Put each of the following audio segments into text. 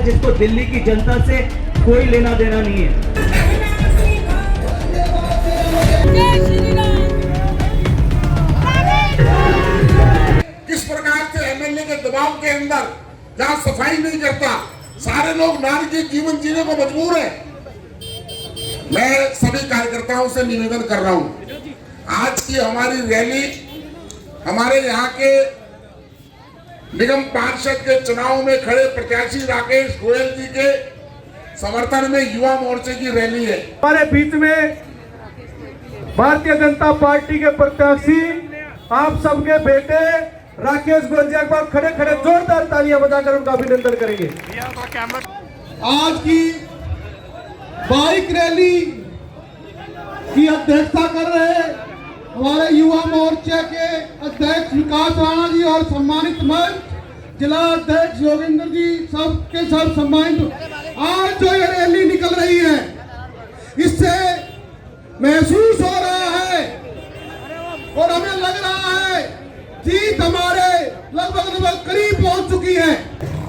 जिसको दिल्ली की जनता से कोई लेना देना नहीं है। किस प्रकार से एमएलए के दबाव के अंदर जहां सफाई नहीं करता, सारे लोग नारकीय जीवन जीने को मजबूर है। मैं सभी कार्यकर्ताओं से निवेदन कर रहा हूं, आज की हमारी रैली हमारे यहाँ के निगम पार्षद के चुनाव में खड़े प्रत्याशी राकेश गोयल जी के समर्थन में युवा मोर्चे की रैली है। हमारे बीच में भारतीय जनता पार्टी के प्रत्याशी आप सबके बेटे राकेश गोयल जी, एक बार खड़े खड़े जोरदार तालियां बजाकर उनका अभिनंदन करेंगे। आज की बाइक रैली की अध्यक्षता कर रहे हमारे युवा मोर्चे के अध्यक्ष विकास राणा जी और सम्मानित मंच जिला अध्यक्ष योगेंद्र जी, सब के सब सम्मानित। आज जो ये रैली निकल रही है, इससे महसूस हो रहा है और हमें लग रहा है जीत हमारे लगभग करीब पहुंच चुकी है।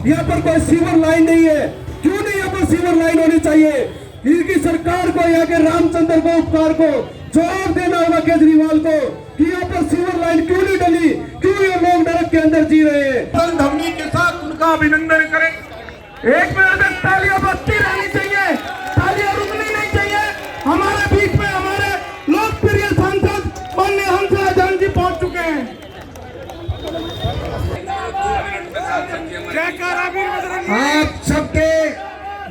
यहाँ पर कोई सीवर लाइन नहीं है, क्यों नहीं यहाँ पर सीवर लाइन होनी चाहिए? इनकी सरकार को, यहाँ के रामचंद्र को, उपकार को जवाब देना होगा केजरीवाल को कि यहाँ पर सीवर लाइन क्यों नहीं डली, क्यों ये लोग नरक के अंदर जी रहे हैं। ध्वनि के साथ उनका अभिनंदन करें। एक मिनट तक तालियां बजती रहनी चाहिए, तालियां रुकनी नहीं चाहिए। हमारे बीच में हमारे लोकप्रिय सांसद माननीय हंसराज जी पहुंच चुके हैं। आप सबके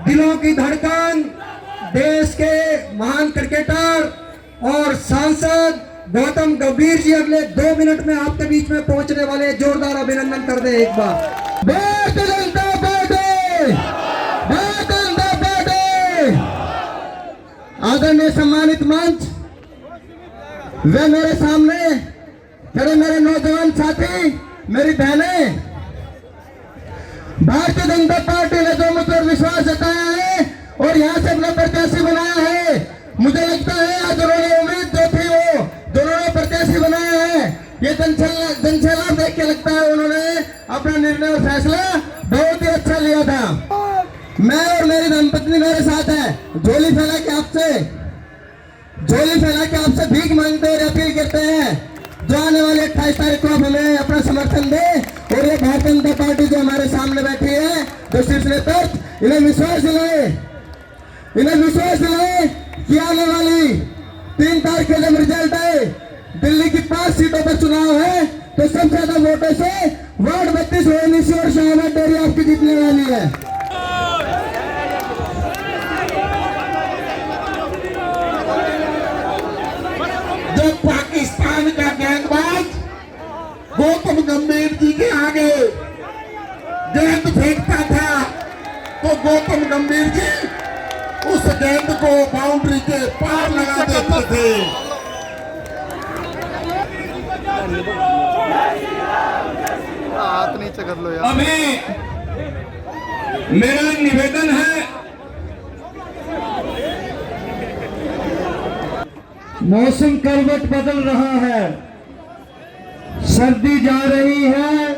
दिलों की धड़कन, देश के महान क्रिकेटर और सांसद गौतम गंभीर जी अगले 2 मिनट में आपके बीच में पहुंचने वाले, जोरदार अभिनंदन कर दे एक बार। Bharatiya Janata party, Bharatiya Janata party. आदरणीय सम्मानित मंच वे मेरे सामने खड़े मेरे नौजवान साथी, मेरी बहनें, भारतीय जनता पार्टी ने जो मुझ पर विश्वास जताया है और यहाँ से अपना प्रत्याशी बनाया है, मुझे लगता है आज उन्होंने उम्मीद जो थी वो दोनों प्रत्याशी बनाया है। ये जनसैलाब देख के लगता है उन्होंने अपना निर्णय और फैसला बहुत ही अच्छा लिया था। मैं और मेरी धर्मपत्नी मेरे साथ है, झोली फैला के आपसे भीख मांगते और अपील करते हैं जो आने वाले 28 तारीख को आप हमें अपना समर्थन दे। और ये भारतीय जनता पार्टी जो हमारे सामने बैठी है, जो शीर्ष नेतृत्व, इन्हें विश्वास दिलाए कि आने वाली 3 तारीख को जब रिजल्ट आए, दिल्ली की 5 सीटों पर चुनाव है, तो सबसे ज्यादा वोटों से वार्ड 32 ओएनजीसी और शाहबाद डेयरी आपकी जीतने वाली है। जब पाकिस्तान का गेंदबाज गौतम गंभीर जी के आगे गेंद फेंकता था, तो गौतम गंभीर जी उस गेंद को बाउंड्री के पार लगा देते थे। हाथ नीचे कर लो यार। अभी मेरा निवेदन है, मौसम करवट बदल रहा है, सर्दी जा रही है,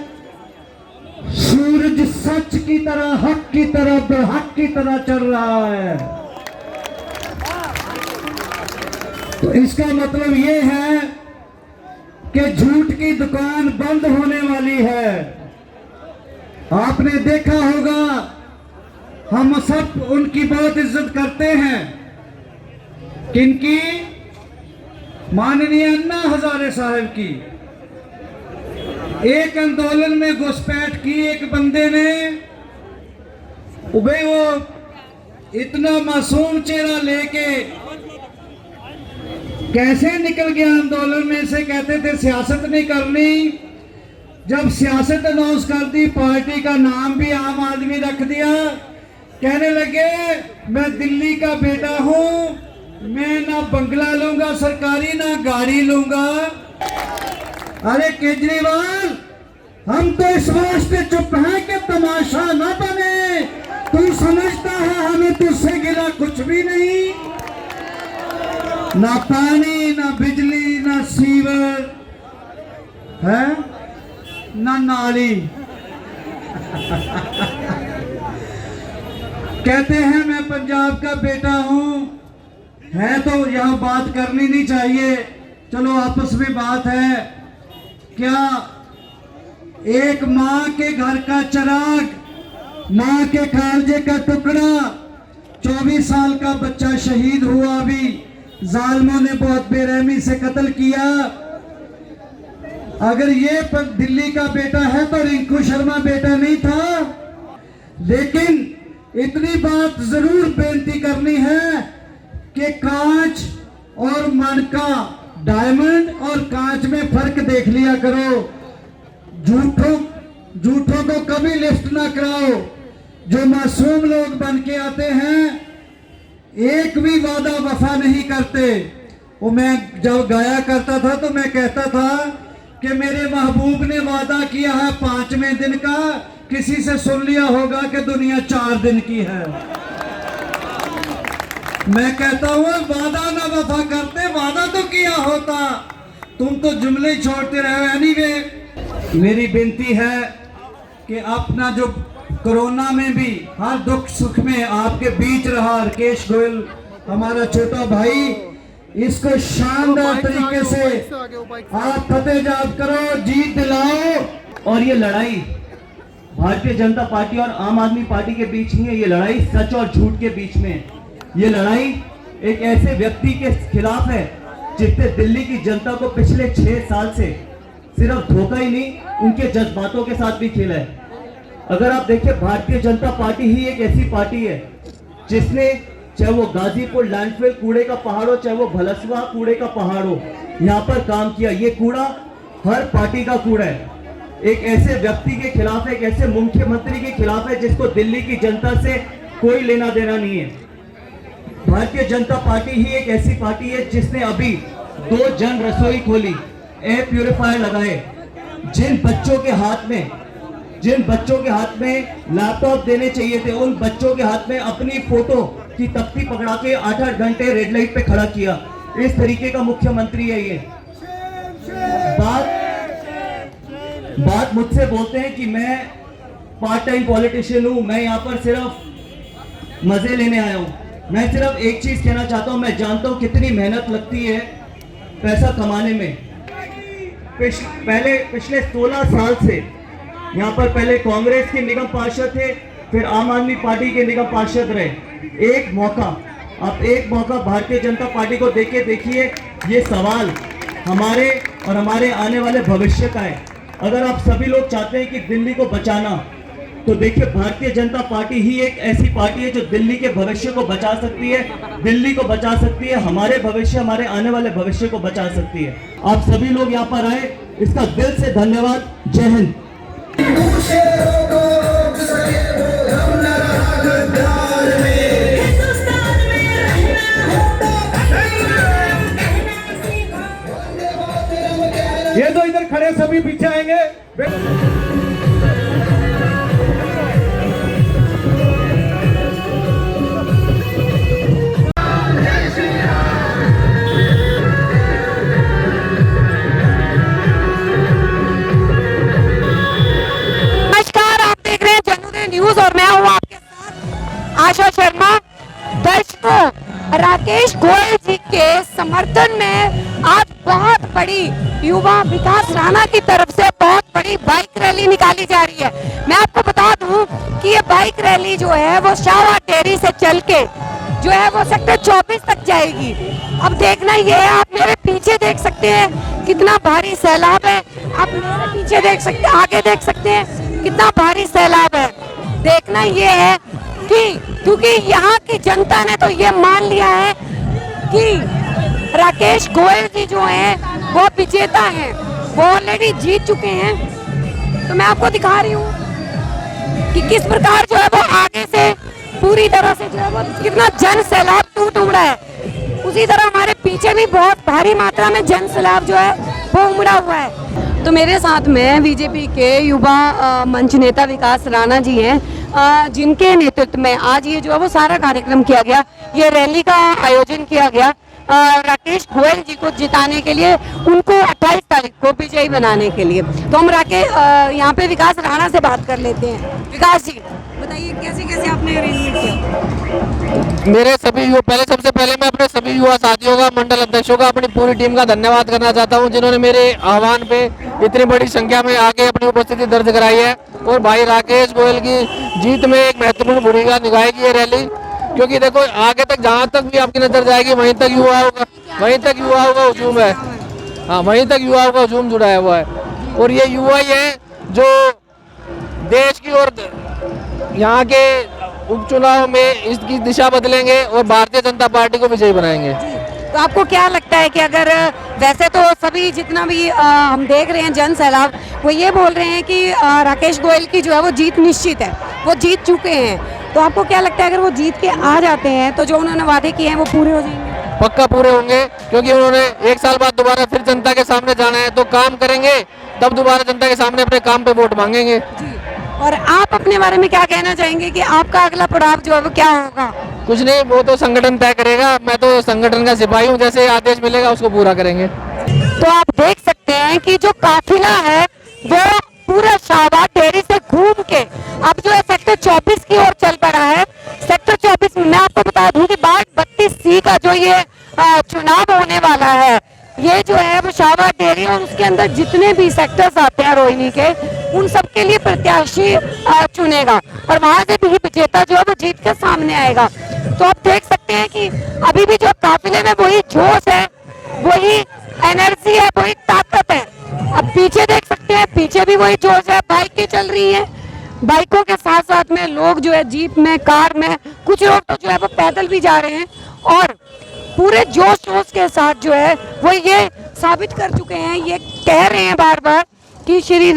सूरज सच की तरह, हक की तरह, बेहक की तरह चल रहा है। तो इसका मतलब ये है कि झूठ की दुकान बंद होने वाली है। आपने देखा होगा, हम सब उनकी बहुत इज्जत करते हैं, किनकी? माननीय अन्ना हजारे साहब की। एक आंदोलन में घुसपैठ की एक बंदे ने, वो इतना मासूम चेहरा लेके कैसे निकल गया आंदोलन में से। कहते थे सियासत नहीं करनी, जब सियासत अनाउंस कर दी, पार्टी का नाम भी आम आदमी रख दिया, कहने लगे मैं दिल्ली का बेटा हूं, मैं ना बंगला लूंगा सरकारी, ना गाड़ी लूंगा। अरे केजरीवाल, हम तो इस वास्ते चुप हैं कि तमाशा ना बने। तू समझता है हमें तुझसे गिला कुछ भी नहीं, ना पानी, ना बिजली, ना सीवर है, ना नाली। कहते हैं मैं पंजाब का बेटा हूं, है तो यहां बात करनी नहीं चाहिए, चलो आपस में बात है। क्या एक मां के घर का चिराग, मां के कालजे का टुकड़ा, 24 साल का बच्चा शहीद हुआ, अभी जालिमों ने बहुत बेरहमी से कत्ल किया। अगर ये दिल्ली का बेटा है तो रिंकू शर्मा बेटा नहीं था। लेकिन इतनी बात जरूर बेनती करनी है कि कांच और मणका, डायमंड और कांच में फर्क देख लिया करो। झूठों को कभी लिफ्ट ना कराओ। जो मासूम लोग बन के आते हैं एक भी वादा वफा नहीं करते। वो मैं जब गाया करता था तो मैं कहता था कि मेरे महबूब ने वादा किया है 5वें दिन का, किसी से सुन लिया होगा कि दुनिया 4 दिन की है। मैं कहता हूं वादा ना वफा करते, वादा तो किया होता, तुम तो जुमले छोड़ते रहे। एनीवे, मेरी विनती है कि अपना जो कोरोना में भी हर दुख सुख में आपके बीच रहा राकेश गोयल हमारा छोटा भाई, इसको शानदार तरीके से आप फतेहजाब करो, जीत दिलाओ। और ये लड़ाई भारतीय जनता पार्टी और आम आदमी पार्टी के बीच नहीं है, ये लड़ाई सच और झूठ के बीच में है। ये लड़ाई एक ऐसे व्यक्ति के खिलाफ है जिसने दिल्ली की जनता को पिछले 6 साल से सिर्फ धोखा ही नहीं, उनके जज्बातों के साथ भी खेला है। अगर आप देखिए, भारतीय जनता पार्टी ही एक ऐसी पार्टी है जिसने, चाहे वो गाजीपुर लैंडफिल कूड़े का पहाड़ हो, चाहे वो भलसवा कूड़े का पहाड़ हो, यहाँ पर काम किया। ये कूड़ा हर पार्टी का कूड़ा है। एक ऐसे व्यक्ति के खिलाफ है, एक ऐसे मुख्यमंत्री के खिलाफ है जिसको दिल्ली की जनता से कोई लेना देना नहीं है। भारतीय जनता पार्टी ही एक ऐसी पार्टी है जिसने अभी 2 जन रसोई खोली, एयर प्यूरिफायर लगाए। जिन बच्चों के हाथ में लैपटॉप देने चाहिए थे, उन बच्चों के हाथ में अपनी फोटो की तख्ती पकड़ा के 8-8 घंटे रेड लाइट पे खड़ा किया। इस तरीके का मुख्यमंत्री है ये। बात मुझसे बोलते हैं कि मैं पार्ट टाइम पॉलिटिशियन हूं, मैं यहाँ पर सिर्फ मजे लेने आया हूं। मैं सिर्फ एक चीज कहना चाहता हूं, मैं जानता हूं कितनी मेहनत लगती है पैसा कमाने में। पिछले 16 साल से यहाँ पर पहले कांग्रेस के निगम पार्षद थे, फिर आम आदमी पार्टी के निगम पार्षद रहे। एक मौका भारतीय जनता पार्टी को देके देखिए। ये सवाल हमारे और हमारे आने वाले भविष्य का है। अगर आप सभी लोग चाहते हैं कि दिल्ली को बचाना, तो देखिए भारतीय जनता पार्टी ही एक ऐसी पार्टी है जो दिल्ली के भविष्य को बचा सकती है, दिल्ली को बचा सकती है, हमारे भविष्य, हमारे आने वाले भविष्य को बचा सकती है। आप सभी लोग यहाँ पर आए, इसका दिल से धन्यवाद। जय हिंद। ये तो इधर खड़े सभी पीछे आएंगे। न्यूज और मैं हूँ आपके साथ आशा शर्मा। दर्शकों, राकेश गोयल जी के समर्थन में आज बहुत बड़ी युवा विकास राणा की तरफ से बहुत बड़ी बाइक रैली निकाली जा रही है। मैं आपको बता दूं कि ये बाइक रैली जो है वो शाहबाद डेयरी से चल के जो है वो सेक्टर 24 तक जाएगी। अब देखना ये है, आप मेरे पीछे देख सकते हैं कितना भारी सैलाब है, आप मेरे पीछे देख सकते हैं, आगे देख सकते हैं कितना भारी सैलाब है। देखना ये है कि क्योंकि यहाँ की जनता ने तो ये मान लिया है कि राकेश गोयल जी जो हैं वो विजेता हैं, वो ऑलरेडी जीत चुके हैं। तो मैं आपको दिखा रही हूँ कि किस प्रकार जो है वो आगे से पूरी तरह से जो है वो कितना जन सैलाब टूट उमड़ा है। उसी तरह हमारे पीछे भी बहुत भारी मात्रा में जन सैलाब जो है वो उमड़ा हुआ है। तो मेरे साथ में बीजेपी के युवा मंच नेता विकास राणा जी हैं, जिनके नेतृत्व में आज ये जो है वो सारा कार्यक्रम किया गया, ये रैली का आयोजन किया गया। राकेश गोयल जी को जिताने के लिए, उनको 28 तारीख को विजयी बनाने के लिए। तो हम यहाँ पे विकास राणा से बात कर लेते हैं। विकास जी बताइए कैसे कैसे आपने अरेंजमेंट किया? मेरे सभी युवा, सबसे पहले मैं अपने सभी युवा साथियों का, मंडल अध्यक्षों का, अपनी पूरी टीम का धन्यवाद करना चाहता हूं, जिन्होंने मेरे आह्वान पे इतनी बड़ी संख्या में आके अपनी उपस्थिति दर्ज कराई है। और भाई राकेश गोयल की जीत में एक महत्वपूर्ण भूमिका निभाएगी ये रैली, क्योंकि देखो आगे तक जहाँ तक भी आपकी नजर जाएगी वहीं तक युवाओं का हुजूम है। हाँ, वहीं तक युवाओं का हुजूम जुड़ा हुआ है। और ये युवा ही है जो देश की और यहाँ के उपचुनाव में इसकी दिशा बदलेंगे और भारतीय जनता पार्टी को विजयी बनाएंगे। तो आपको क्या लगता है कि अगर, वैसे तो सभी जितना भी हम देख रहे हैं जन सैलाब, वो ये बोल रहे हैं कि राकेश गोयल की जो है वो जीत निश्चित है, वो जीत चुके हैं। तो आपको क्या लगता है अगर वो जीत के आ जाते हैं तो जो उन्होंने वादे किए हैं वो पूरे हो जाएंगे? पक्का पूरे होंगे, क्योंकि उन्होंने 1 साल बाद दोबारा फिर जनता के सामने जाना है, तो काम करेंगे तब दोबारा जनता के सामने अपने काम पे वोट मांगेंगे। और आप अपने बारे में क्या कहना चाहेंगे कि आपका अगला पड़ाव जो है वो क्या होगा? कुछ नहीं, वो तो संगठन तय करेगा। मैं तो संगठन का सिपाही हूँ, जैसे आदेश मिलेगा उसको पूरा करेंगे। तो आप देख सकते हैं कि जो काफिला है वो पूरा शाहबाद डेयरी से घूम के अब जो है सेक्टर 24 की ओर चल पड़ा है। सेक्टर 24 में मैं आपको बता दूं कि 32C का जो ये चुनाव होने वाला है, ये जो है वो शाहबाद डेयरी और उसके अंदर जितने भी सेक्टर्स आते हैं रोहिणी के, उन सब के लिए प्रत्याशी चुनेगा और वहां से भी विजेता जो है वो जीत के सामने आएगा। तो आप देख सकते हैं कि अभी भी जो काफिले में वही जोश है, वही एनर्जी है, वही ताकत है। अब पीछे देख सकते हैं, पीछे भी वही जोश है, बाइकें चल रही हैं, बाइकों के साथ साथ में लोग जो है जीप में, कार में, कुछ लोग तो जो है वो पैदल भी जा रहे हैं और पूरे जोश जोश के साथ जो है वो ये साबित कर चुके हैं, ये कह रहे हैं बार बार कि श्री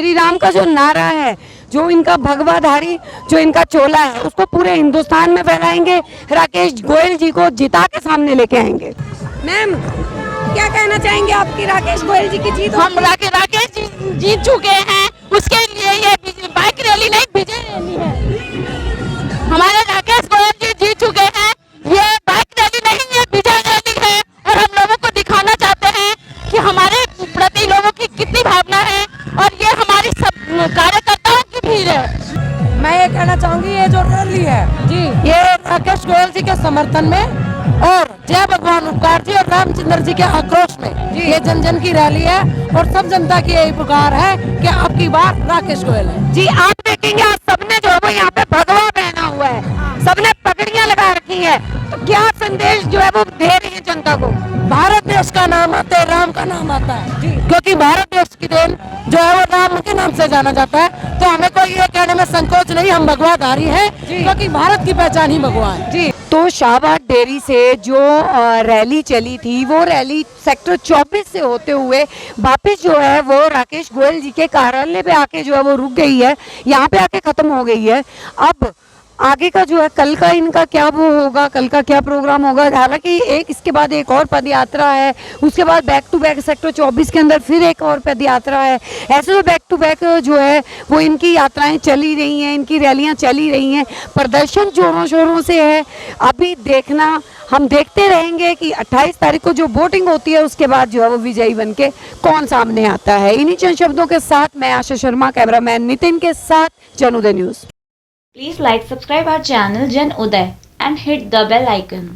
राम का जो नारा है, जो इनका भगवाधारी, जो इनका चोला है, उसको पूरे हिंदुस्तान में फैलाएंगे, राकेश गोयल जी को जिता के सामने लेके आएंगे। मैम क्या कहना चाहेंगे आपकी राकेश गोयल जी की जीत? हम राकेश जी जीत चुके हैं, उसके लिए ये बाइक रैली नहीं विजय रैली है। हमारे राकेश गोयल जी जीत चुके हैं, ये बाइक रैली नहीं, ये विजय रैली है। और हम लोगों को दिखाना चाहते हैं कि हमारे प्रति लोगों की कितनी भावना है और ये हमारी सब कार्यकर्ताओं की भीड़ है। मैं ये कहना चाहूंगी, ये जो रैली है जी, ये राकेश गोयल जी के समर्थन में और जय भगवान उपकार जी और रामचंद्र जी के आक्रोश में ये जन जन की रैली है और सब जनता की यही पुकार है कि अब की बार राकेश गोयल है। जी आप देखेंगे आज सबने जो है वो यहाँ पे भगवा पहना हुआ है, सबने पगड़ियां लगा रखी है। तो क्या संदेश जो है वो दे रही है जनता को? भारत देश का नाम आता है, राम का नाम आता है, क्योंकि भारत देश की देन जो है वो राम के नाम से जाना जाता है। तो हमें कोई ये कहने में संकोच नहीं, हम भगवाधारी हैं, क्योंकि भारत की पहचान ही भगवा है। जी, तो शाहबाद डेयरी से जो रैली चली थी, वो रैली सेक्टर 24 से होते हुए वापस जो है वो राकेश गोयल जी के कार्यालय पे आके जो है वो रुक गई है, यहाँ पे आके खत्म हो गई है। अब आगे का जो है कल का इनका क्या वो होगा, कल का क्या प्रोग्राम होगा। हालांकि एक इसके बाद एक और पद यात्रा है, उसके बाद बैक टू बैक सेक्टर 24 के अंदर फिर एक और पद यात्रा है। ऐसे तो बैक टू बैक जो है वो इनकी यात्राएं चली रही हैं, इनकी रैलियां चली रही हैं, प्रदर्शन जोरों शोरों से है। अभी देखना, हम देखते रहेंगे कि 28 तारीख को जो वोटिंग होती है उसके बाद जो है वो विजयी बन के कौन सामने आता है। इन्हीं चंद शब्दों के साथ मैं आशा शर्मा, कैमरामैन नितिन के साथ, जन उदय news. Please like, subscribe our channel Jan Uday and hit the bell icon.